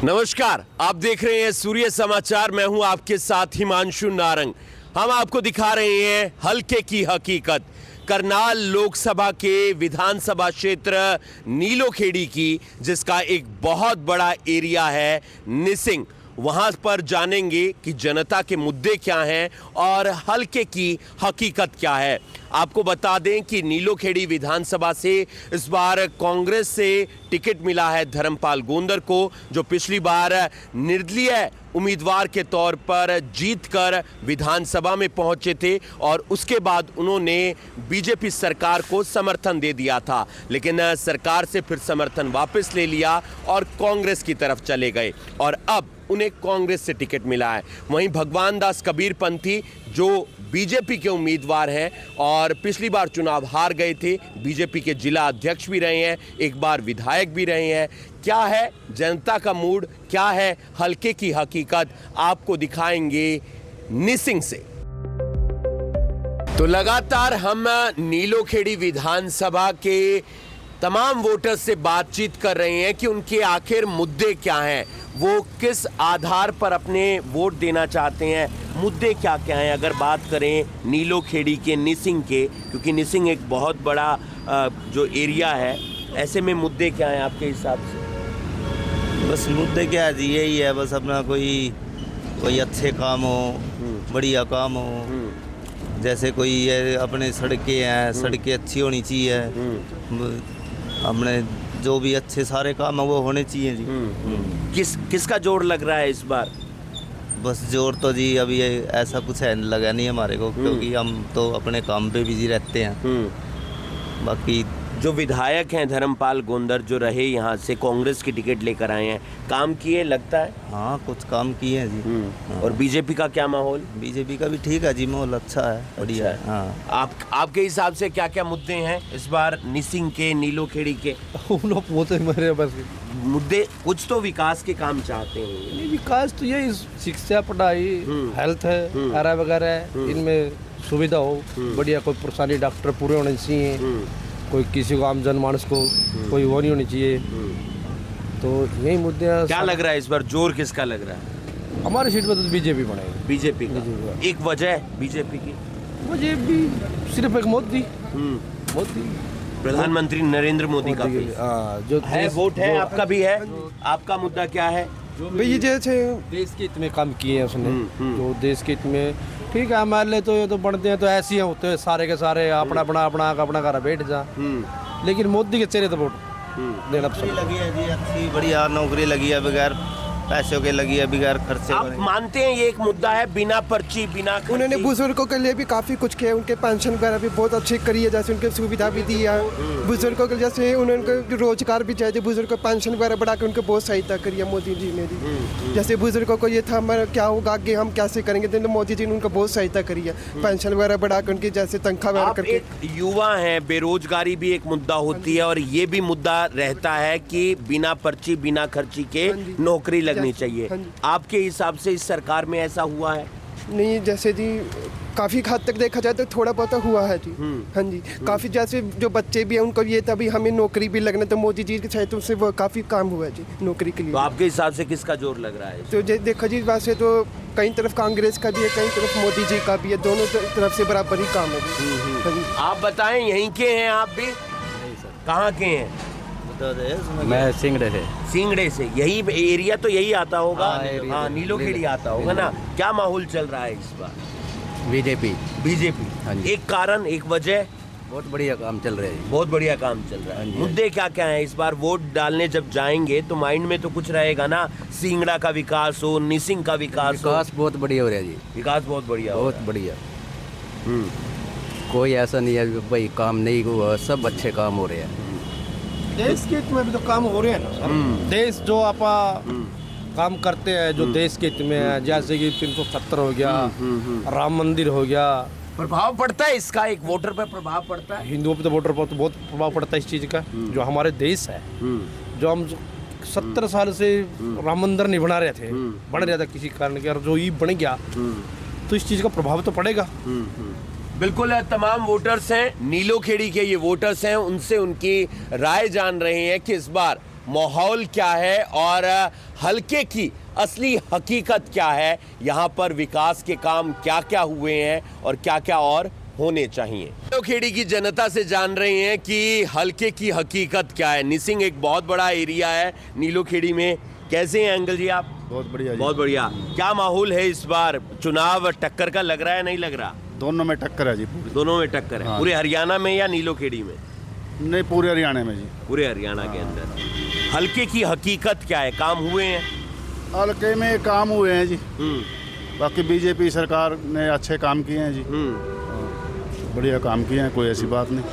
नमस्कार, आप देख रहे हैं सूर्य समाचार। मैं हूं आपके साथ हिमांशु नारंग। हम आपको दिखा रहे हैं हल्के की हकीकत, करनाल लोकसभा के विधानसभा क्षेत्र नीलोखेड़ी की, जिसका एक बहुत बड़ा एरिया है निसिंग। वहां पर जानेंगे कि जनता के मुद्दे क्या हैं और हल्के की हकीकत क्या है। आपको बता दें कि नीलोखेड़ी विधानसभा से इस बार कांग्रेस से टिकट मिला है धर्मपाल गोंदर को, जो पिछली बार निर्दलीय उम्मीदवार के तौर पर जीतकर विधानसभा में पहुंचे थे और उसके बाद उन्होंने बीजेपी सरकार को समर्थन दे दिया था, लेकिन सरकार से फिर समर्थन वापस ले लिया और कांग्रेस की तरफ चले गए और अब उन्हें कांग्रेस से टिकट मिला है। वहीं भगवान दास कबीरपंथी जो बीजेपी के उम्मीदवार हैं और पिछली बार चुनाव हार गए थे, बीजेपी के जिला अध्यक्ष भी रहे हैं, एक बार विधायक भी रहे हैं। क्या है जनता का मूड, क्या है हल्के की हकीकत, आपको दिखाएंगे निसिंग से। तो लगातार हम नीलोखेड़ी विधानसभा के तमाम वोटर्स से बातचीत कर रहे हैं कि उनके आखिर मुद्दे क्या हैं, वो किस आधार पर अपने वोट देना चाहते हैं, मुद्दे क्या क्या हैं। अगर बात करें नीलोखेड़ी के निसिंग के, क्योंकि निसिंग एक बहुत बड़ा जो एरिया है, ऐसे में मुद्दे क्या हैं आपके हिसाब से? बस मुद्दे क्या है, यही है बस अपना कोई अच्छे काम हो, बढ़िया काम हो। जैसे कोई ये अपने सड़कें हैं, सड़कें अच्छी होनी चाहिए, अपने जो भी अच्छे सारे काम है वो होने चाहिए जी। किसका जोर लग रहा है इस बार? बस जोर तो जी अभी ऐसा कुछ है लगा नहीं हमारे को, क्योंकि हम तो अपने काम पे बिजी रहते हैं। बाकी जो विधायक हैं धर्मपाल गोंदर, जो रहे यहाँ से, कांग्रेस की टिकट लेकर आए हैं, काम किए लगता है? हाँ, कुछ काम किए हैं जी। हाँ। और बीजेपी का क्या माहौल? बीजेपी का भी ठीक है जी, माहौल अच्छा है, बढ़िया है। हाँ। आपके हिसाब से क्या क्या मुद्दे हैं इस बार निसिंग के, नीलोखेड़ी के? मेरे बस मुद्दे कुछ तो विकास के काम चाहते हैं। नहीं, विकास तो यही शिक्षा, पढ़ाई, हेल्थ है, वगैरह इनमें सुविधा हो, बढ़िया, कोई परेशानी डॉक्टर पूरे होने चाहिए, कोई किसी को आम जनमानस को कोई वो नहीं होनी चाहिए। तो यही मुद्दे। क्या लग रहा है इस बार जोर किसका लग रहा है? हमारी सीट पर तो बीजेपी बनेगी। बीजेपी का? एक वजह बीजेपी की? मुझे भी सिर्फ एक मोदी प्रधानमंत्री नरेंद्र मोदी का जो है वोट है। आपका भी है? आपका मुद्दा क्या है? भाई जैसे देश के हित में काम किए हैं उसने, जो देश के हित में, ठीक है। हमारे तो ये तो बनते हैं तो ऐसे ही होते हैं सारे के सारे, अपना घर बैठ जा, लेकिन मोदी के चेहरे तो वोट देना पसंद लगी है जी। अच्छी बढ़िया नौकरी लगी है, बगैर पैसों के लगी है, बगैर खर्चे। आप मानते हैं ये एक मुद्दा है, बिना पर्ची बिना खर्ची? उन्होंने बुजुर्गों के लिए भी काफ़ी कुछ किया, उनके पेंशन वगैरह भी बहुत अच्छी करी है, जैसे उनके सुविधा भी दी है बुजुर्गों के, जैसे उन्होंने रोजगार भी चाहिए, बुजुर्ग को पेंशन वगैरह बढ़ा के उनके बहुत सहायता करी है मोदी जी ने भी। जैसे बुजुर्गों को ये था हमारा क्या होगा आगे, हम कैसे करेंगे, तो मोदी जी ने उनको बहुत सहायता करी है, पेंशन वगैरह बढ़ा के उनकी जैसे तनख्वाह वगैरह करके। युवा है, बेरोजगारी भी एक मुद्दा होती है और ये भी मुद्दा रहता है कि बिना पर्ची बिना खर्ची के नौकरी लगनी चाहिए। आपके हिसाब से इस सरकार में ऐसा हुआ है? नहीं, जैसे जी काफ़ी हद तक देखा जाए तो थोड़ा बहुत हुआ है जी। हाँ जी, काफ़ी जैसे जो बच्चे भी हैं उनको ये तभी हमें नौकरी भी लगना, तो मोदी जी के सहायता से वो काफ़ी काम हुआ है जी नौकरी के लिए। तो आपके हिसाब से किसका जोर लग रहा है? तो देखो जी, वैसे तो कई तरफ कांग्रेस का भी है, कई तरफ मोदी जी का भी है, दोनों तरफ से बराबर ही काम है जी। आप बताएं, यहीं के हैं आप भी? कहाँ के हैं? मैं सिंगड़े से। यही एरिया तो यही आता होगा। हाँ, नीलोखेड़ी आता होगा ना। क्या माहौल चल रहा है इस बार? बीजेपी। हाँ जी। एक कारण, एक वजह? बहुत बढ़िया काम चल रहा है। बहुत बढ़िया काम चल रहा है। मुद्दे क्या क्या है इस बार? वोट डालने जब जाएंगे तो माइंड में तो कुछ रहेगा ना, सिंगड़ा का विकास हो, निसिंग का विकास हो। बहुत बढ़िया हो रहा है जी। विकास बहुत बढ़िया, बहुत बढ़िया। कोई ऐसा नहीं है भाई काम नहीं हुआ, सब अच्छे काम हो रहे हैं। देश के हित में भी तो काम हो रहे हैं ना सर। देश जो आप काम करते हैं जो देश के हित में है, जैसे कि 370 हो गया, राम मंदिर हो गया। प्रभाव पड़ता है इसका? एक वोटर पे प्रभाव पड़ता है? हिंदुओं पे तो वोटर पर तो बहुत प्रभाव पड़ता है इस चीज़ का। जो हमारे देश है, जो हम 70 साल से राम मंदिर नहीं बना रहे थे, बन रहा था किसी कारण के, और जो ये बन गया तो इस चीज़ का प्रभाव तो पड़ेगा। बिल्कुल, तमाम वोटर्स हैं नीलोखेड़ी के, ये वोटर्स हैं, उनसे उनकी राय जान रहे हैं कि इस बार माहौल क्या है और हलके की असली हकीकत क्या है, यहाँ पर विकास के काम क्या क्या हुए हैं और क्या क्या और होने चाहिए। नीलोखेड़ी की जनता से जान रहे हैं कि हलके की हकीकत क्या है। निसिंग एक बहुत बड़ा एरिया है नीलोखेड़ी में। कैसे हैं अंकल जी आप? बहुत बढ़िया जी। बहुत बढ़िया। क्या माहौल है इस बार? चुनाव टक्कर का लग रहा है, नहीं लग रहा? दोनों में टक्कर है जी पूरी। दोनों में टक्कर है। हाँ। पूरे हरियाणा में या नीलोखेड़ी में? नहीं, पूरे हरियाणा में जी। पूरे हरियाणा के अंदर हलके की हकीकत क्या है? काम हुए हैं? हल्के में काम हुए हैं जी। हम्म बाकी बीजेपी सरकार ने अच्छे काम किए हैं जी। बढ़िया काम किए हैं, कोई ऐसी बात नहीं।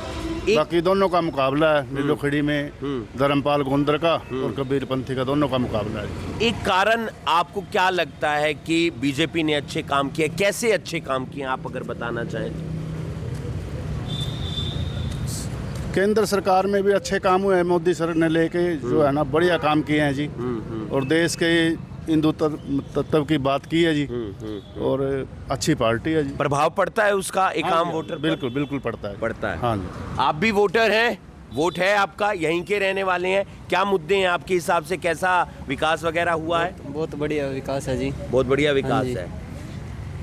बाकी दोनों का मुकाबला है नीलोखेड़ी में, धर्मपाल गोंदर का और कबीर पंथी का, दोनों का मुकाबला है। एक कारण आपको क्या लगता है कि बीजेपी ने अच्छे काम किए? कैसे अच्छे काम किए आप अगर बताना चाहें? केंद्र सरकार में भी अच्छे काम हुए हैं, मोदी सर ने लेके जो है ना बढ़िया काम किए हैं जी। और देश के हिंदू तत्व की बात की है जी। और अच्छी पार्टी है जी। प्रभाव पड़ता है उसका एक आम वोटर पर? बिल्कुल बिल्कुल पड़ता है। पड़ता है। हाँ जी। आप भी वोटर हैं, वोट है आपका, यहीं के रहने वाले हैं। क्या मुद्दे हैं आपके हिसाब से? कैसा विकास वगैरह हुआ है? बहुत बढ़िया विकास है जी। बहुत बढ़िया हाँ विकास जी। है।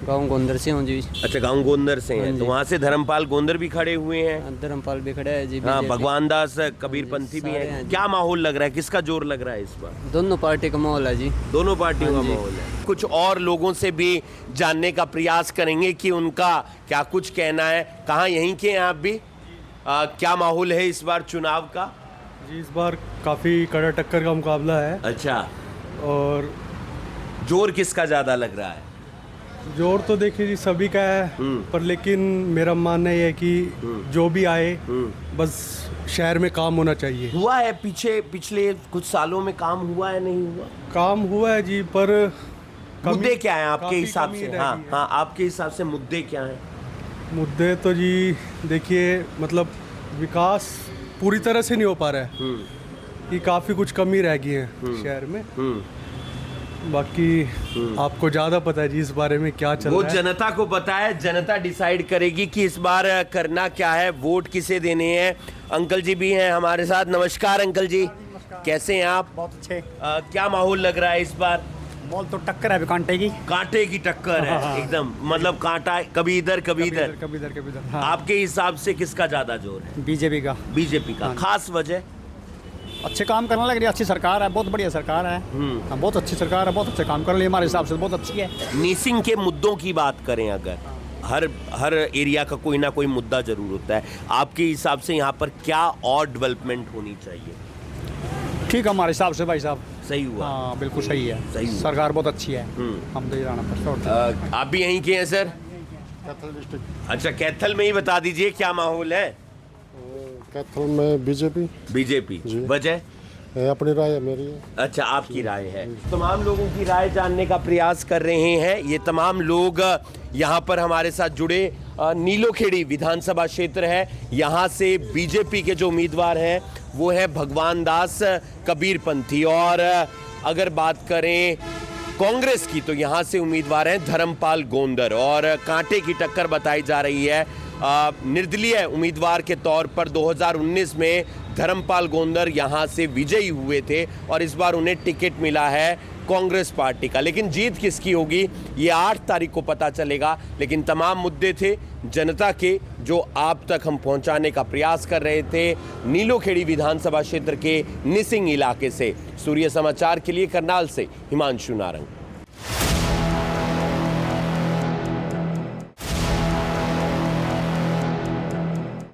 गांव गोंदर से हूँ जी। अच्छा, गांव गोंदर से हैं, हाँ तो जी। वहाँ से धर्मपाल गोंदर भी खड़े हुए हैं। धर्मपाल भी खड़ा है जी। हाँ, BJP भगवान दास कबीर पंथी भी सारे हैं। हैं जी। क्या माहौल लग रहा है? किसका जोर लग रहा है इस बार? दोनों पार्टी का माहौल है जी। दोनों पार्टियों का हाँ जी। माहौल है। कुछ और लोगों से भी जानने का प्रयास करेंगे कि उनका क्या कुछ कहना है। कहाँ यहीं के हैं आप भी? क्या माहौल है इस बार चुनाव का? जी, इस बार काफ़ी कड़ा टक्कर का मुकाबला है। अच्छा, और जोर किसका ज्यादा लग रहा है? जोर तो देखिए जी सभी का है, पर लेकिन मेरा मानना ये है कि जो भी आए बस शहर में काम होना चाहिए। हुआ है पिछले कुछ सालों में काम हुआ है, नहीं हुआ? काम हुआ है जी, पर मुद्दे क्या हैं आपके काफ़ी हिसाब कमी से? रह हाँ गई है। हाँ, आपके हिसाब से मुद्दे क्या हैं? मुद्दे तो जी देखिए, मतलब विकास पूरी तरह से नहीं हो पा रहा है कि काफ़ी कुछ कमी रह गई है शहर में। बाकी आपको ज़्यादा पता है जी इस बारे में क्या चल वो रहा है। जनता को पता है, जनता डिसाइड करेगी कि इस बार करना क्या है, वोट किसे देने हैं। अंकल जी भी हैं हमारे साथ। नमस्कार अंकल जी, कैसे हैं आप? बहुत अच्छे। क्या माहौल लग रहा है इस बार? बॉल तो टक्कर है अभी कांटे की। कांटे की टक्कर है एकदम, मतलब कांटा कभी इधर कभी इधर। कभी इधर कभी इधर। हाँ। आपके हिसाब से किसका ज्यादा जोर है? बीजेपी का। बीजेपी का। खास वजह? अच्छे काम करने लग रही है, अच्छी सरकार है, बहुत बढ़िया सरकार है। हाँ, बहुत अच्छी सरकार है, बहुत अच्छे काम कर रही है, हमारे हिसाब से बहुत अच्छी है। निसिंग के मुद्दों की बात करें अगर, हर एरिया का कोई ना कोई मुद्दा जरूर होता है। आपके हिसाब से यहाँ पर क्या और डेवलपमेंट होनी चाहिए? ठीक है हमारे हिसाब से भाई साहब। सही हुआ? हाँ बिल्कुल सही है। सही हुआ। सरकार बहुत अच्छी है। हम तो ये राणा पर। आप भी यहीं के हैं सर? अच्छा, कैथल में ही बता दीजिए क्या माहौल है? कैथल में बीजेपी। बीजेपी। वजह? अपनी राय है मेरी। अच्छा, आपकी राय है। तमाम लोगों की राय जानने का प्रयास कर रहे हैं। ये तमाम लोग यहाँ पर हमारे साथ जुड़े। नीलोखेड़ी विधानसभा क्षेत्र है, यहाँ से बीजेपी के जो उम्मीदवार हैं वो है भगवान दास कबीर पंथी। और अगर बात करें कांग्रेस की तो यहाँ से उम्मीदवार हैं धर्मपाल गोंदर। और कांटे की टक्कर बताई जा रही है। निर्दलीय उम्मीदवार के तौर पर 2019 में धर्मपाल गोंदर यहाँ से विजयी हुए थे और इस बार उन्हें टिकट मिला है कांग्रेस पार्टी का। लेकिन जीत किसकी होगी ये 8 तारीख को पता चलेगा। लेकिन तमाम मुद्दे थे जनता के जो आप तक हम पहुंचाने का प्रयास कर रहे थे नीलोखेड़ी विधानसभा क्षेत्र के निसिंग इलाके से। सूर्य समाचार के लिए करनाल से हिमांशु नारंग।